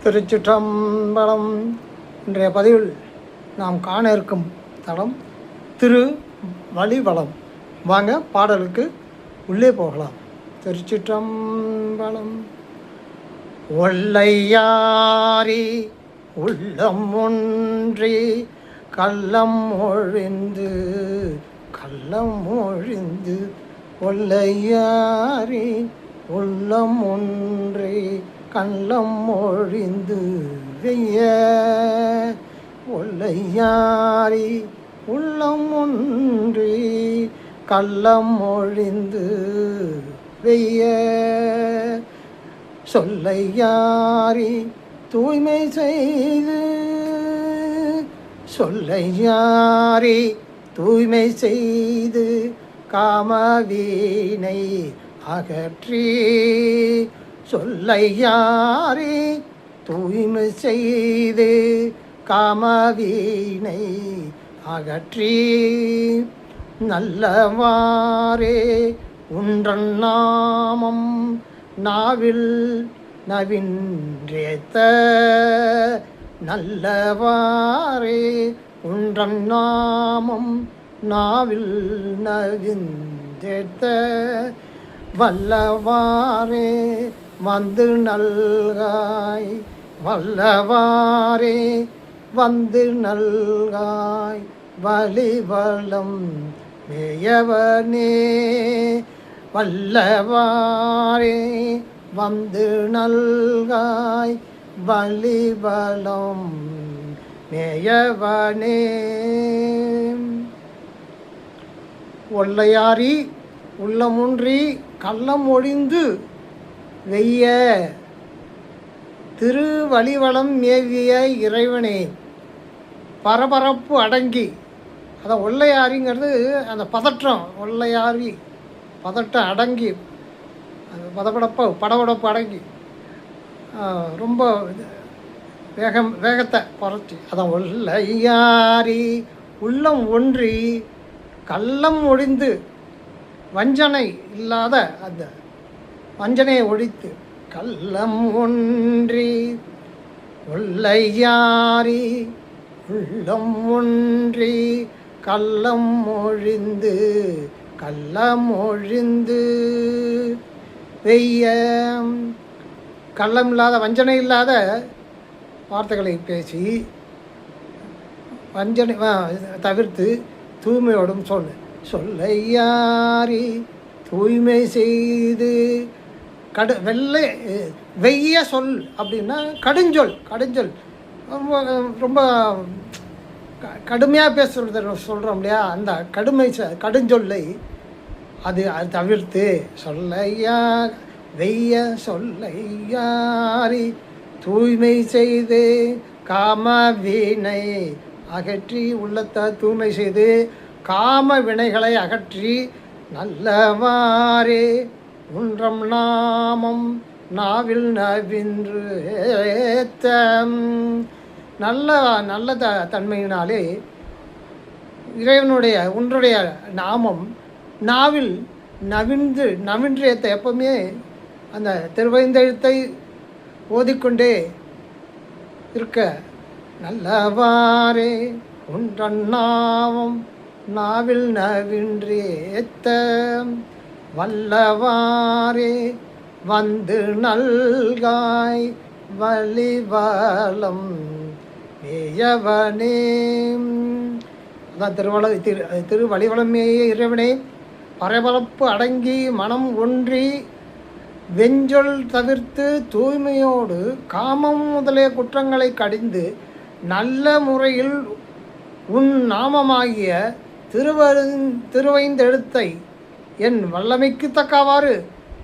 திருச்சிற்றம்பலம். இன்றைய பதிவில் நாம் காண இருக்கும் தலம் திரு வழிவலம். வாங்க பாடலுக்கு உள்ளே போகலாம். திருச்சிற்றம்பலம். ஒல்லையாரி உள்ளம் ஒன்றி கள்ளம் ஒழிந்து ஒல்லையாரி உள்ளம் ஒன்றி கள்ளம் ஒழிந்து வெய்ய ஒல்லையாரி உள்ளம் ஒன்றி கள்ளம் ஒழிந்து வெய்ய சொல்லையாரி தூய்மை செய்து சொல்லையாரி தூய்மை செய்து காமவீனை அகற்றி சொல்லையாரி தூய்மை செய்து காமவீனை அகற்றி நல்லவாரே உன்றன் நாமம் நாவில் நவின்றேத்த நல்லவாரே உன்றன் நாமம் நாவில் நவின்றேத்த வல்லவாரே வந்து நல்காய் வல்லவாரே வந்து நல்காய் வழிவலம் மேயவனே வல்லவாரே வந்து நல்காய் வழிவலம் மேயவனே. ஒல்லையாரி உள்ளமொன்றி கள்ளம் ஒழிந்து வெய்ய திருவழிவலம் மேவிய இறைவனே. பரபரப்பு அடங்கி, அதான் ஒல்லையாரிங்கிறது அந்த பதற்றம். ஒல்லையாரி பதட்டம் அடங்கி, அந்த படபடப்பு அடங்கி ரொம்ப வேகத்தை குறைச்சி, அதான் ஒல்லையாரி உள்ளம் ஒன்றி கள்ளம் ஒழிந்து வஞ்சனை இல்லாத அந்த வஞ்சனையை ஒழித்து கள்ளம் ஒன்றி ஒல்லையாரி உள்ளம் ஒன்றி கள்ளம் ஒழிந்து வெய்ய கள்ளம் இல்லாத வஞ்சனை இல்லாத வார்த்தைகளை பேசி வஞ்சனை தவிர்த்து தூய்மையோடும் சொல்லையாரி தூய்மை செய்து வெய்ய சொல் அப்படின்னா கடுஞ்சொல் ரொம்ப ரொம்ப கடுமையாக சொல்கிறோம் இல்லையா, அந்த கடுஞ்சொல்லை அது தவிர்த்து சொல்லையா வெய்ய சொல்லையாரி தூய்மை செய்து காம வீணை அகற்றி உள்ளத்தை தூய்மை செய்து காம வினைகளை அகற்றி நல்லவாரே உன்றம் நாமம் நாவில் நவின்று ஏத்த நல்ல தன்மையினாலே இறைவனுடைய உன்னுடைய நாமம் நாவில் நவின்றேத்த எப்பவுமே அந்த திருவைந்தெழுத்தை ஓதிக்கொண்டே இருக்க நல்லவாரே உன்றன் நாமம் நாவில் நவின்றேத்த வல்லவாரே வந்து நல்காய் வழிவலம் மேயவனே. அதான் திருவழிவலம் மேய இறைவனே. பரபரப்பு அடங்கி மனம் ஒன்றி வெஞ்சொல் தவிர்த்து தூய்மையோடு காமம் முதலிய குற்றங்களை கடிந்து நல்ல முறையில் உன் நாமமாகிய திருவைந்தெழுத்தை என் வல்லமைக்கு தக்கவாறு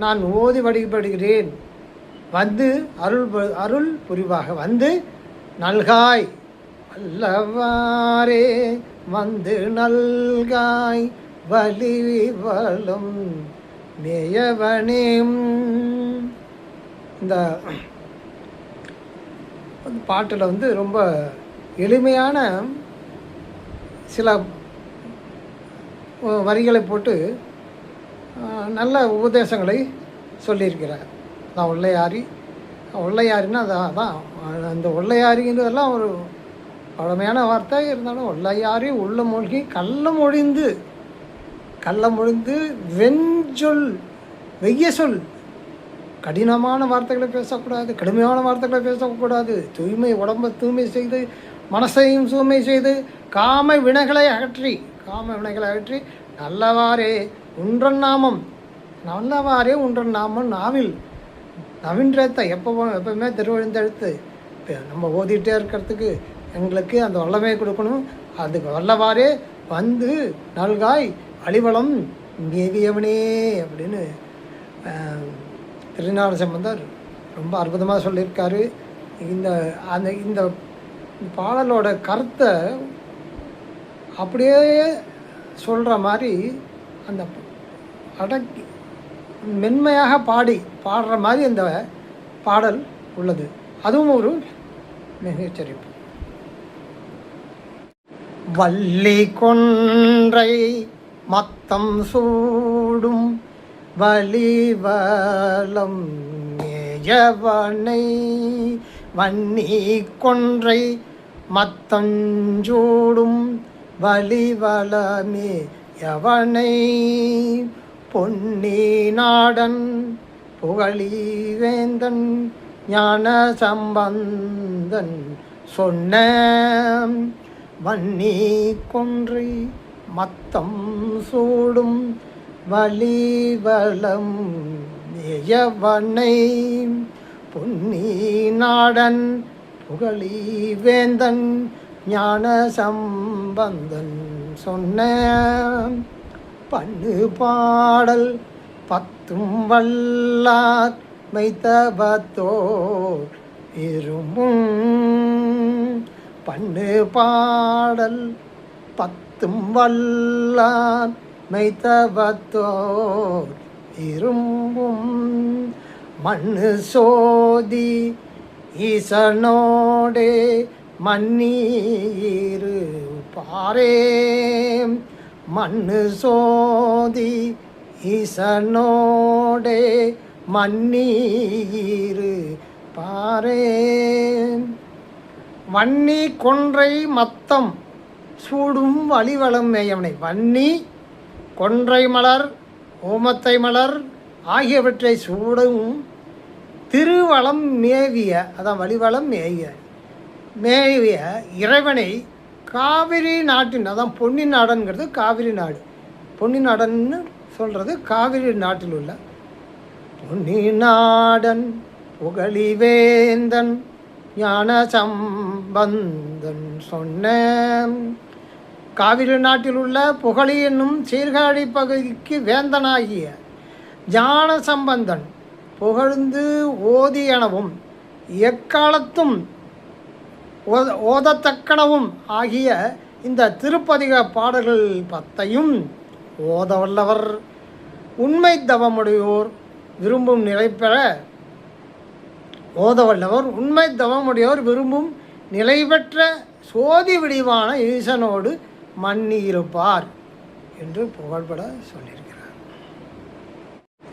நான் ஓதி வழிபடுகிறேன். வந்து அருள் புரிவாக வந்து நல்காய் வல்லவாரே வந்து நல்காய் வழிவலம் மேயவனே. இந்த பாட்டில் ரொம்ப எளிமையான சில வரிகளை போட்டு நல்ல உபதேசங்களை சொல்லியிருக்கிறார். நான் ஒல்லையாரி ஒள்ளையாரின்னா அதான் அந்த ஒள்ளையாரிங்கிறதெல்லாம் ஒரு பழமையான வார்த்தை. இருந்தாலும் ஒள்ளையாரி உள்ள மூழ்கி கள்ளமொழிந்து வெஞ்சொல் வெய்ய சொல், கடினமான வார்த்தைகளை பேசக்கூடாது, கடுமையான வார்த்தைகளை பேசக்கூடாது. உடம்பை தூய்மை செய்து மனசையும் தூய்மை செய்து காம வினைகளை அகற்றி நல்லவாறே உன்றன் நாமம் நாவில் நவீன்றத்தை எப்பவுமே திருவழிந்தெழுத்து நம்ம ஓதிட்டே இருக்கிறதுக்கு எங்களுக்கு அந்த வல்லமையை கொடுக்கணும். அதுக்கு வல்லவாறே வந்து நல்காய் அழிவளம் மேவியவனே அப்படின்னு திருஞான சம்பந்தர் ரொம்ப அற்புதமாக சொல்லியிருக்காரு. இந்த பாடலோட கருத்தை அப்படியே சொல்கிற மாதிரி அந்த அடக்கி மென்மையாக பாடுற மாதிரி அந்த பாடல் உள்ளது. அதுவும் ஒரு மிகச்சரிப்பு. வள்ளி கொன்றை மத்தம் சூடும் வலிவலம் மேயவனை, வன்னி கொன்றை மத்தஞ்சூடும் வலிவலமே யவனை, பொன்னி நாடன் புகழி வேந்தன் ஞான சம்பந்தன் சொன்ன, வன்னி கொன்றை மத்தம் சூடும் வலிவலம் மேயவனை, பொன்னி நாடன் புகழி வேந்தன் ஞான சம்பந்தன் சொன்ன, பண்ணு பாடல் பத்தும் வல்லார் மைத்தபத்தோர் இருமும், பண்ணு பாடல் பத்தும் வல்லார் மைத்தபத்தோர் இரும்பும், மண்ணு சோதி ஈசனோடே மன்னீரு பாரே, மண்ணு சோதி ஈசனோடே மன்னீரு பாரே, வன்னி கொன்றை மத்தம் சூடும் வலிவலம் மேயவனை, வன்னி கொன்றை மலர் ஓமத்தை மலர் ஆகியவற்றை சூடும் திருவளம் மேவிய, அதான் வலிவலம் மேவிய இறைவனை காவிரி நாட்டின், அதான் பொன்னி நாடன்கிறது காவிரி நாடு, பொன்னி நாடன்னு சொல்கிறது காவிரி நாட்டில் உள்ள பொன்னி நாடன் புகழிவேந்தன் ஞான சம்பந்தன் சொன்ன, காவிரி நாட்டில் உள்ள புகழி என்னும் சீர்காழி பகுதிக்கு வேந்தனாகிய ஞான சம்பந்தன் புகழ்ந்து ஓதி எனவும் எக்காலத்தும் ஓதத்தக்கனவும் ஆகிய இந்த திருப்பதிக பாடல்கள் பத்தையும் ஓதவல்லவர் உண்மை தவமுடையோர் விரும்பும் நிலை பெற, ஓதவல்லவர் உண்மை தவமுடையோர் விரும்பும் நிலை பெற்ற சோதி விடிவான ஈசனோடு மன்னி இருப்பார் என்று புகழ்பட சொல்லியிருக்கிறார்.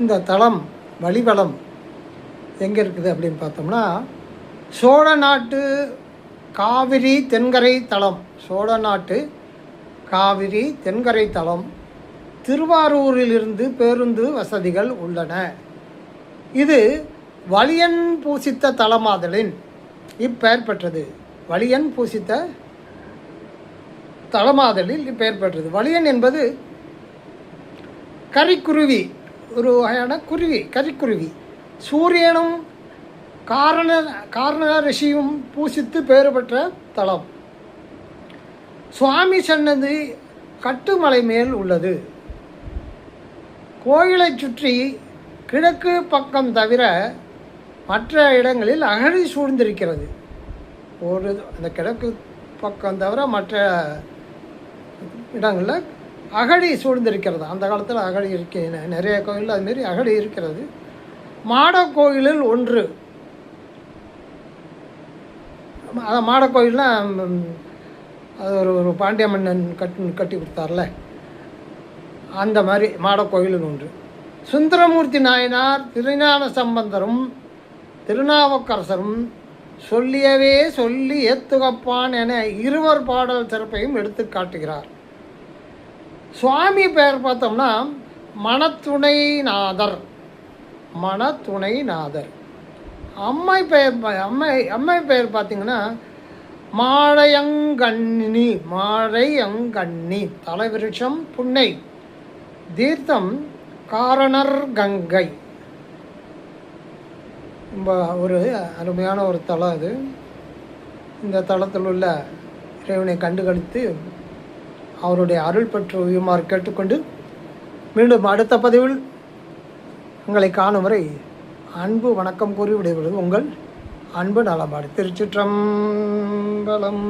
இந்த தலம் வலிவலம் எங்கே இருக்குது அப்படின்னு பார்த்தோம்னா, சோழ நாட்டு காவிரி தென்கரை தலம், சோழ நாட்டு காவிரி தென்கரை தலம், திருவாரூரிலிருந்து பேருந்து வசதிகள் உள்ளன. இது வலியன் பூசித்த தலமாதலின் இப்பெயர் பெற்றது. வலியன் பூசித்த தலமாதலில் இப்பெயர் பெற்றது. வலியன் என்பது கரிக்குருவி, ஒரு வகையான குருவி, கரிக்குருவி. சூரியனும் காரண ரிஷியும் பூசித்து பேறு பெற்ற தலம். சுவாமி சன்னதி கட்டுமலை மேல் உள்ளது. கோயிலை சுற்றி கிழக்கு பக்கம் தவிர மற்ற இடங்களில் அகழி சூழ்ந்திருக்கிறது. அந்த கிழக்கு பக்கம் தவிர மற்ற இடங்களில் அகழி சூழ்ந்திருக்கிறது. அந்த காலத்தில் அகழி நிறைய கோயிலில் அதுமாரி அகழி இருக்கிறது. மாட கோயிலில் ஒன்று, மாட கோயில்னால் அது ஒரு பாண்டிய மன்னன் கட்டி கொடுத்தார்ல, அந்த மாதிரி மாட கோயிலில் ஒன்று. சுந்தரமூர்த்தி நாயனார் திருஞான சம்பந்தரும் திருநாவுக்கரசரும் சொல்லியவே சொல்லி ஏத்துகப்பான் என இருவர் பாடல் சிறப்பையும் எடுத்து காட்டுகிறார். சுவாமி பெயர் பார்த்தோம்னா மனத்துணைநாதர். மனத்துணைநாதர். அம்மை பெயர் பார்த்திங்கன்னா மாழையங்கண்ணி. மாழையங்கண்ணி. தலைவிருஷம் புன்னை. தீர்த்தம் காரணர் கங்கை. ரொம்ப ஒரு அருமையான ஒரு தலம் அது. இந்த தலத்தில் உள்ள இறைவனை கண்டுகளித்து அவருடைய அருள் பெற்று உயுமாறு கேட்டுக்கொண்டு மீண்டும் அடுத்த பதிவில் உங்களை காணும் வரை அன்பு வணக்கம் கூறி விடைபெறுவது உங்கள் அன்பு நலமாடு. திருச்சிற்றம்பலம்.